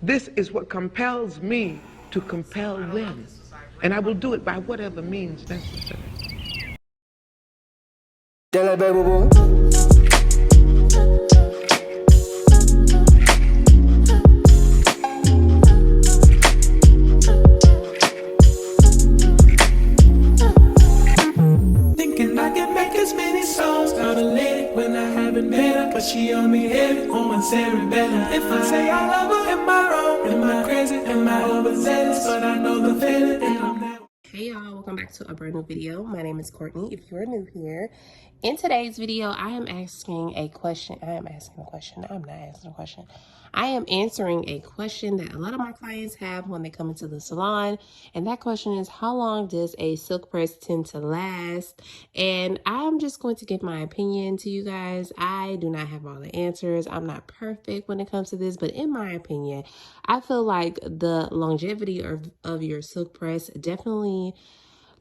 This is what compels me to compel them. And I will do it by whatever means necessary. Thinking I can make as many songs out of lady when I haven't met her, but she on me heavy on my cerebellum. If I say I love her, am I wrong? Am I crazy? Am I overzealous? But I know the feeling and I'm never. Hey y'all, welcome back to a brand new video. My name is Courtney if you're new here. In today's video, I am asking a question. I'm not asking a question. I am answering a question that a lot of my clients have when they come into the salon. And that question is, how long does a silk press tend to last? And I'm just going to give my opinion to you guys. I do not have all the answers. I'm not perfect when it comes to this, but in my opinion, I feel like the longevity of your silk press definitely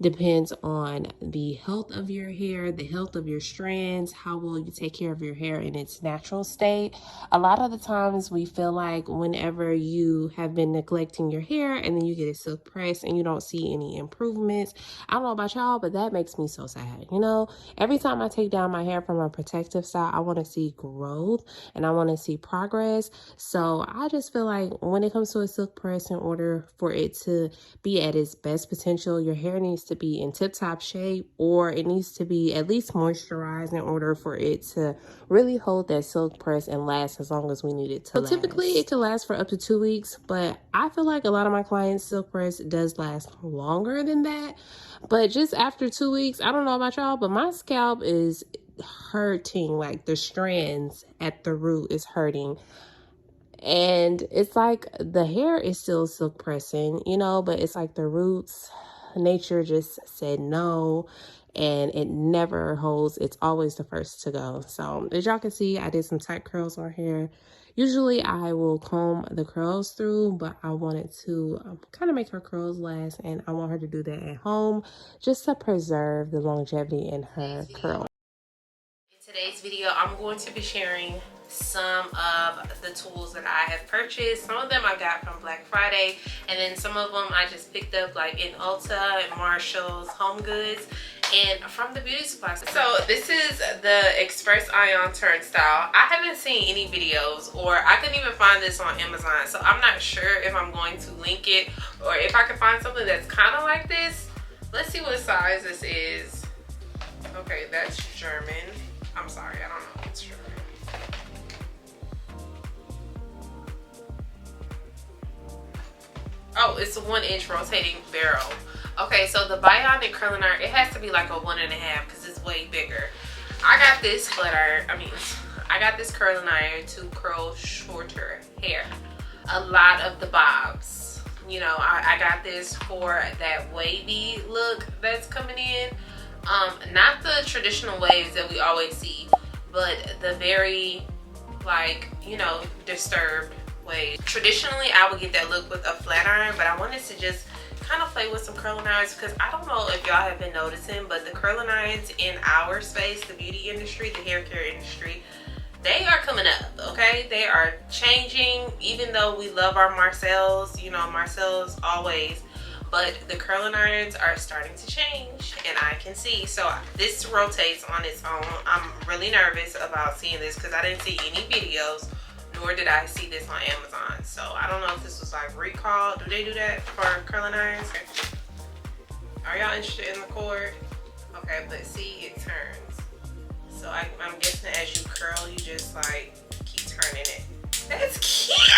depends on the health of your hair, the health of your strands, how well you take care of your hair in its natural state. A lot of the times we feel like whenever you have been neglecting your hair and then you get a silk press and you don't see any improvements, I don't know about y'all, but that makes me so sad. You know, every time I take down my hair from a protective style, I want to see growth and I want to see progress. So I just feel like when it comes to a silk press, in order for it to be at its best potential, your hair needs to be in tip-top shape, or it needs to be at least moisturized in order for it to really hold that silk press and last as long as we need it to last. Typically it can last for up to 2 weeks, but I feel like a lot of my clients' silk press does last longer than that. But just after 2 weeks, I don't know about y'all, but my scalp is hurting. Like the strands at the root is hurting. And it's like the hair is still silk pressing, you know, but it's like the roots, nature just said no, and it never holds. It's always the first to go. So as y'all can see, I did some tight curls on here. Usually I will comb the curls through, but I wanted to kind of make her curls last, and I want her to do that at home just to preserve the longevity in her curl. In today's video, I'm going to be sharing some of the tools that I have purchased. Some of them I got from Black Friday, and then some of them I just picked up like in Ulta and Marshall's, Home Goods, and from the beauty supply store. So this is the Express Ion Turnstile. I haven't seen any videos, or I couldn't even find this on Amazon, so I'm not sure if I'm going to link it or if I can find something that's kind of like this. Let's see what size this is. Okay, that's German. I'm sorry, I don't know if it's German. Oh, it's a 1-inch rotating barrel. Okay, so the Bionic curling iron, it has to be like a 1.5 because it's way bigger. I got this flat iron, I got this curling iron to curl shorter hair. A lot of the bobs, you know, I got this for that wavy look that's coming in. Not the traditional waves that we always see, but the very, like, you know, disturbed waves. Traditionally, I would get that look with a flat iron, but I wanted to just kind of play with some curling irons because I don't know if y'all have been noticing, but the curling irons in our space, the beauty industry, the hair care industry, they are coming up, okay? They are changing, even though we love our Marcells, you know, Marcells always. But the curling irons are starting to change, and I can see. So this rotates on its own. I'm really nervous about seeing this because I didn't see any videos, nor did I see this on Amazon. So I don't know if this was like recall. Do they do that for curling irons? Are y'all interested in the cord? Okay, but see, it turns. So I'm guessing as you curl, you just like keep turning it. That's cute.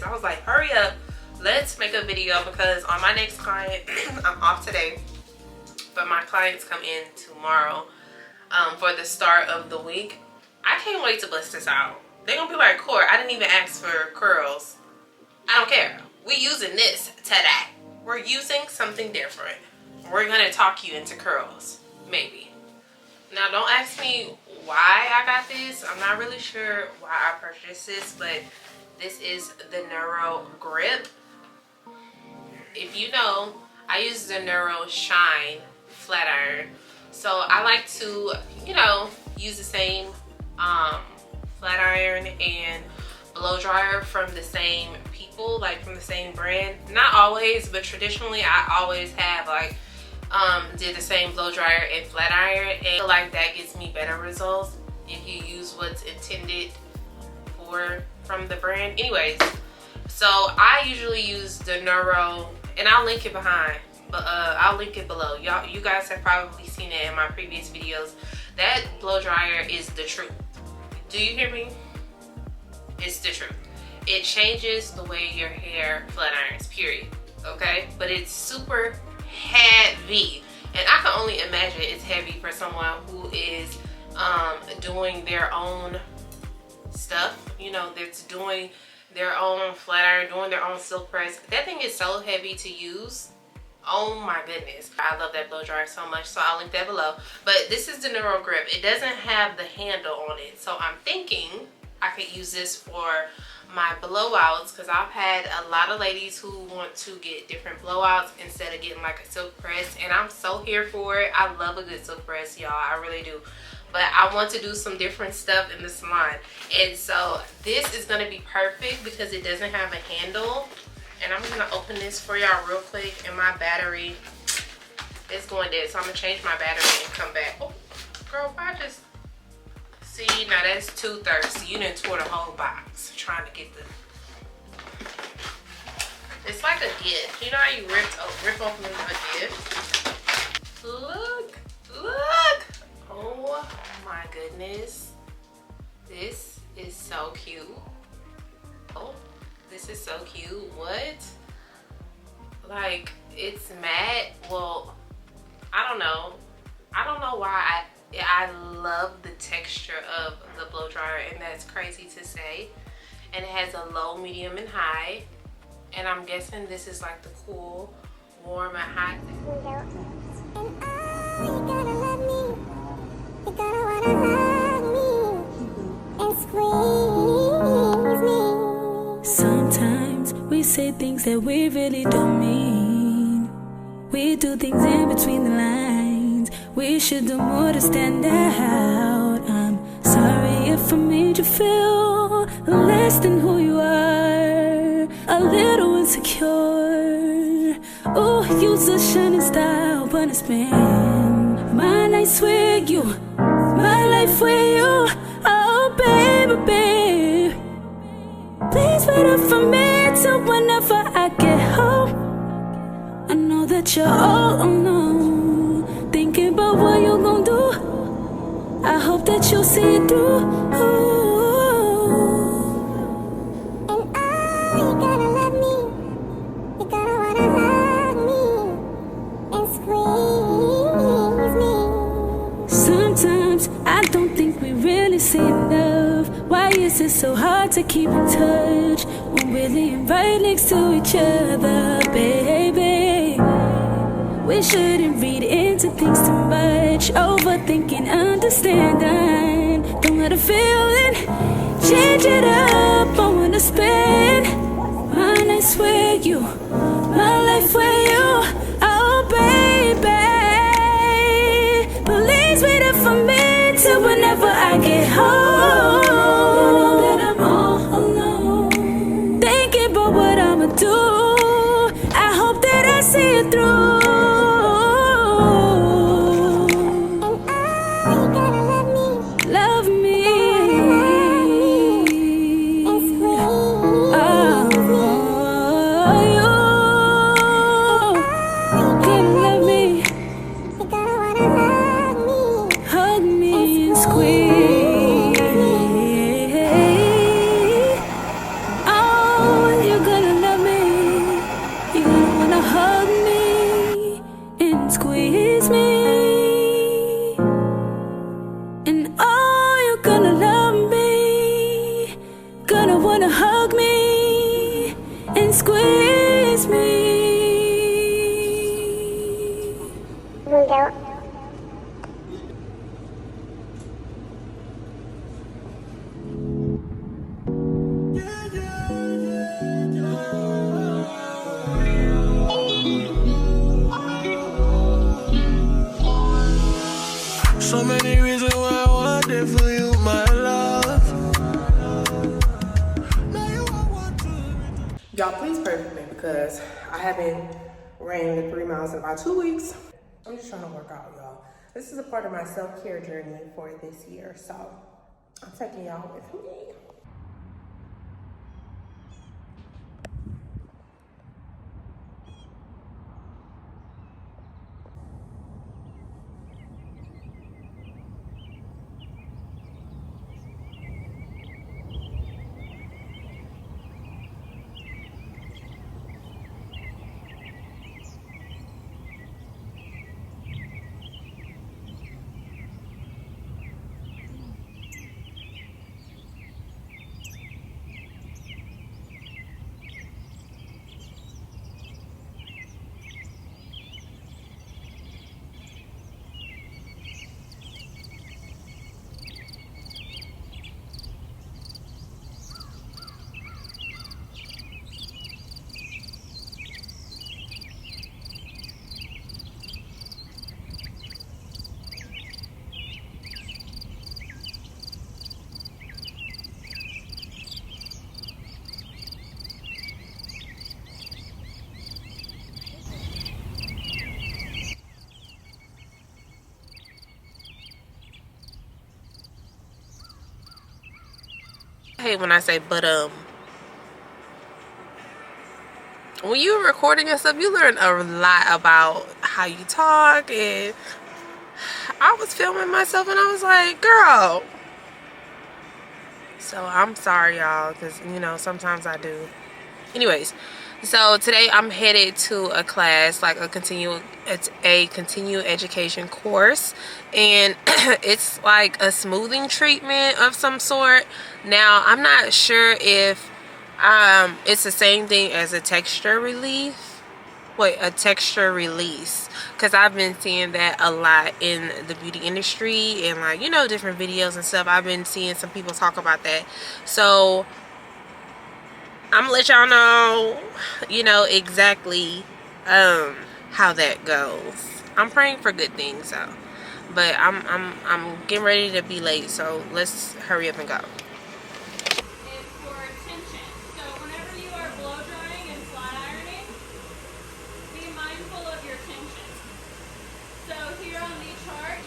I was like, hurry up. Let's make a video because on my next client, I'm off today, but my clients come in tomorrow for the start of the week. I can't wait to bust this out. They're gonna be like, Court, I didn't even ask for curls. I don't care. We using this today. We're using something different. We're gonna talk you into curls, maybe. Now don't ask me why I got this. I'm not really sure why I purchased this, but this is the Neuro Grip. If you know, I use the Neuro Shine flat iron. So I like to, you know, use the same flat iron and blow dryer from the same people, like from the same brand. Not always, but traditionally I always have like did the same blow dryer and flat iron, and I feel like that gives me better results if you use what's intended for from the brand. Anyways, so I usually use the Neuro, and I'll link it behind, but I'll link it below. You guys have probably seen it in my previous videos. That blow dryer is the truth. Do you hear me? It's the truth. It changes the way your hair flat irons, period. Okay, but it's super heavy, and I can only imagine it's heavy for someone who is doing their own stuff, you know, that's doing their own flat iron, doing their own silk press. That thing is so heavy to use. Oh my goodness, I love that blow dryer so much, so I'll link that below. But this is the Neuro grip. It doesn't have the handle on it, so I'm thinking I could use this for my blowouts, because I've had a lot of ladies who want to get different blowouts instead of getting like a silk press, and I'm so here for it. I love a good silk press, y'all, I really do. But I want to do some different stuff in the salon, and so this is going to be perfect because it doesn't have a handle. And I'm going to open this for y'all real quick, and my battery is going dead, so I'm going to change my battery and come back. Oh, girl, I just... See, now that's too thirsty. You done tore the whole box trying to get the... It's like a gift. You know how you rip open a gift? Look, look. Oh my goodness. This is so cute. Oh, this is so cute. What? Like, it's matte. Well, I don't know. I don't know why I love the texture of the blow dryer, and that's crazy to say. And it has a low, medium, and high. And I'm guessing this is like the cool, warm, and hot. Sometimes we say things that we really don't mean. We do things in between the lines. We should do more to stand out. I'm sorry if I made you feel less than who you are, a little insecure. Oh, you's a shining star, but it's been my nights with you, my life with you. Oh, baby, babe, please wait up for me till whenever I get home. I know that you're all alone, thinking about what you gon' do. I hope that you'll see it through. And you gotta love me. You gotta wanna hug me and squeeze me. Sometimes I don't think we really say enough. Why is it so hard to keep in touch when we're laying right next to each other, baby? We shouldn't read into things too much. Overthinking, understanding. Don't let a feeling change it up. I wanna spend my nights with you, my life with you. Oh, baby, please wait up for me till whenever I get home. You know that I'm all alone, thinking about what I'ma do. I hope that I see it through. So many reasons why I want it for you, my love. Y'all please pray for me because I haven't ran the 3 miles in about 2 weeks. I'm just trying to work out, y'all. This is a part of my self-care journey for this year, so I'm taking y'all with me. I hate when I say when you're recording yourself, you learn a lot about how you talk. And I was filming myself and I was like, girl. So I'm sorry, y'all, because you know sometimes I do. Anyways, so today I'm headed to a class, like it's a continuing education course, and it's like a smoothing treatment of some sort. Now I'm not sure if it's the same thing as a texture release, because I've been seeing that a lot in the beauty industry and, like, you know, different videos and stuff. I've been seeing some people talk about that, so I'm gonna let y'all know, you know, exactly how that goes. I'm praying for good things, though. But I'm getting ready to be late, so let's hurry up and go. Is for tension. So whenever you are blow drying and flat ironing, be mindful of your tension. So here on the chart,